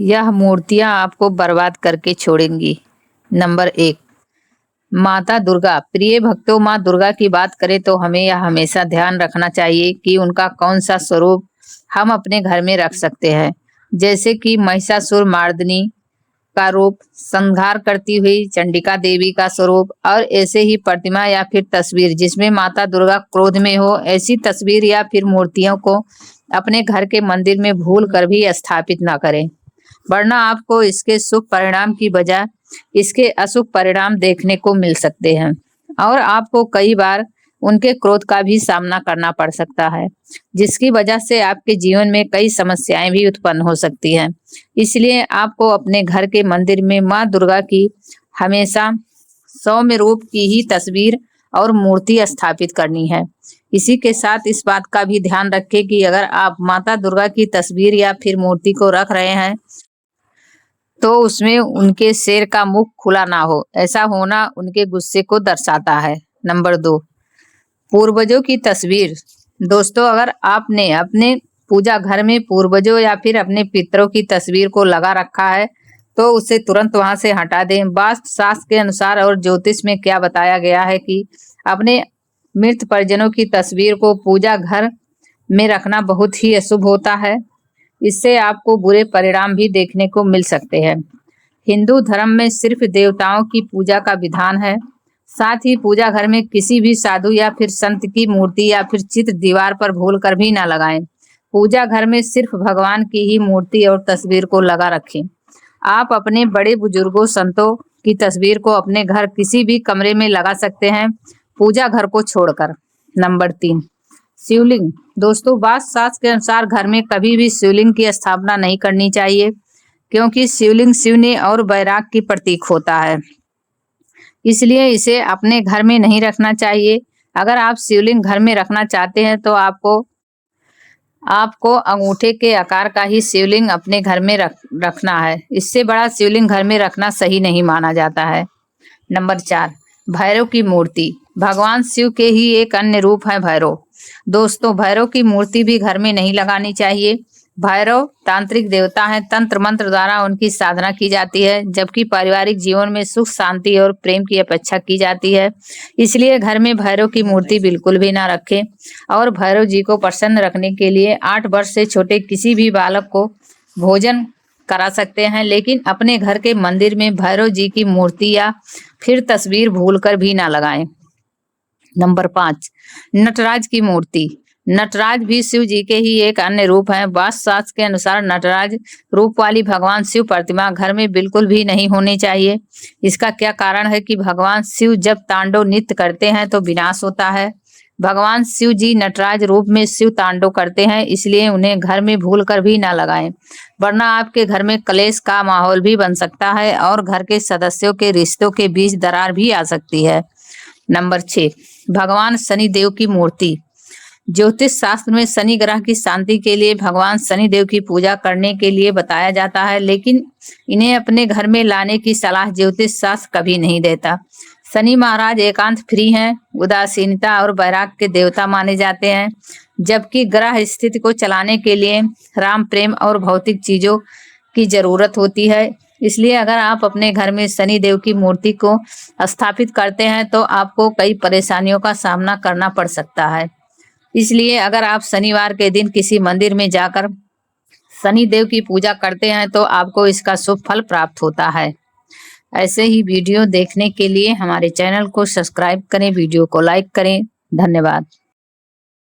यह मूर्तियां आपको बर्बाद करके छोड़ेंगी। नंबर 1, माता दुर्गा। प्रिय भक्तों, माँ दुर्गा की बात करें तो हमें यह हमेशा ध्यान रखना चाहिए कि उनका कौन सा स्वरूप हम अपने घर में रख सकते हैं। जैसे कि महिषासुर मर्दिनी का रूप, संहार करती हुई चंडिका देवी का स्वरूप, और ऐसे ही प्रतिमा या फिर तस्वीर जिसमें माता दुर्गा क्रोध में हो, ऐसी तस्वीर या फिर मूर्तियों को अपने घर के मंदिर में भूल कर भी स्थापित ना करें, वरना आपको इसके शुभ परिणाम की बजाय इसके अशुभ परिणाम देखने को मिल सकते हैं और आपको कई बार उनके क्रोध का भी सामना करना पड़ सकता है, जिसकी वजह से आपके जीवन में कई समस्याएं भी उत्पन्न हो सकती हैं। इसलिए आपको अपने घर के मंदिर में माँ दुर्गा की हमेशा सौम्य रूप की ही तस्वीर और मूर्ति स्थापित करनी है। इसी के साथ इस बात का भी ध्यान रखें कि अगर आप माता दुर्गा की तस्वीर या फिर मूर्ति को रख रहे हैं तो उसमें उनके शेर का मुख खुला ना हो। ऐसा होना उनके गुस्से को दर्शाता है। नंबर 2, पूर्वजों की तस्वीर। दोस्तों, अगर आपने अपने पूजा घर में पूर्वजों या फिर अपने पितरों की तस्वीर को लगा रखा है तो उसे तुरंत वहां से हटा दें। वास्तु शास्त्र के अनुसार और ज्योतिष में क्या बताया गया है कि अपने मृत परिजनों की तस्वीर को पूजा घर में रखना बहुत ही अशुभ होता है। इससे आपको बुरे परिणाम भी देखने को मिल सकते हैं। हिंदू धर्म में सिर्फ देवताओं की पूजा का विधान है। साथ ही पूजा घर में किसी भी साधु या फिर संत की मूर्ति या फिर चित्र दीवार पर भूल कर भी ना लगाएं। पूजा घर में सिर्फ भगवान की ही मूर्ति और तस्वीर को लगा रखें। आप अपने बड़े बुजुर्गों संतों की तस्वीर को अपने घर किसी भी कमरे में लगा सकते हैं, पूजा घर को छोड़कर। नंबर 3, शिवलिंग। दोस्तों, वास्तु शास्त्र के अनुसार घर में कभी भी शिवलिंग की स्थापना नहीं करनी चाहिए, क्योंकि शिवलिंग शिवने और वैराग की प्रतीक होता है। इसलिए इसे अपने घर में नहीं रखना चाहिए। अगर आप शिवलिंग घर में रखना चाहते हैं तो आपको अंगूठे के आकार का ही शिवलिंग अपने घर में रखना है। इससे बड़ा शिवलिंग घर में रखना सही नहीं माना जाता है। नंबर 4, भैरव की मूर्ति। भगवान शिव के ही एक अन्य रूप है भैरव। दोस्तों, भैरव की मूर्ति भी घर में नहीं लगानी चाहिए। भैरव तांत्रिक देवता हैं, तंत्र मंत्र द्वारा उनकी साधना की जाती है, जबकि पारिवारिक जीवन में सुख शांति और प्रेम की अपेक्षा की जाती है। इसलिए घर में भैरव की मूर्ति बिल्कुल भी ना रखें। और भैरव जी को प्रसन्न रखने के लिए 8 वर्ष से छोटे किसी भी बालक को भोजन करा सकते हैं, लेकिन अपने घर के मंदिर में भैरव जी की मूर्ति या फिर तस्वीर भूलकर भी ना लगाएं। नंबर 5, नटराज की मूर्ति। नटराज भी शिव जी के ही एक अन्य रूप है। वास्तु शास्त्र के अनुसार नटराज रूप वाली भगवान शिव प्रतिमा घर में बिल्कुल भी नहीं होनी चाहिए। इसका क्या कारण है कि भगवान शिव जब तांडव नृत्य करते हैं तो विनाश होता है। भगवान शिव जी नटराज रूप में शिव तांडव करते हैं, इसलिए उन्हें घर में भूल कर भी ना लगाएं, वरना आपके घर में कलेश का माहौल भी बन सकता है और घर के सदस्यों के रिश्तों के बीच दरार भी आ सकती है। नंबर 6, भगवान शनि देव की मूर्ति। ज्योतिष शास्त्र में शनि ग्रह की शांति के लिए भगवान शनि देव की पूजा करने के लिए बताया जाता है, लेकिन इन्हें अपने घर में लाने की सलाह ज्योतिष शास्त्र कभी नहीं देता। शनि महाराज एकांत प्रिय हैं, उदासीनता और वैराग के देवता माने जाते हैं, जबकि ग्रह स्थिति को चलाने के लिए राम प्रेम और भौतिक चीजों की जरूरत होती है। इसलिए अगर आप अपने घर में शनि देव की मूर्ति को स्थापित करते हैं तो आपको कई परेशानियों का सामना करना पड़ सकता है। इसलिए अगर आप शनिवार के दिन किसी मंदिर में जाकर शनि देव की पूजा करते हैं तो आपको इसका शुभ फल प्राप्त होता है। ऐसे ही वीडियो देखने के लिए हमारे चैनल को सब्सक्राइब करें, वीडियो को लाइक करें। धन्यवाद।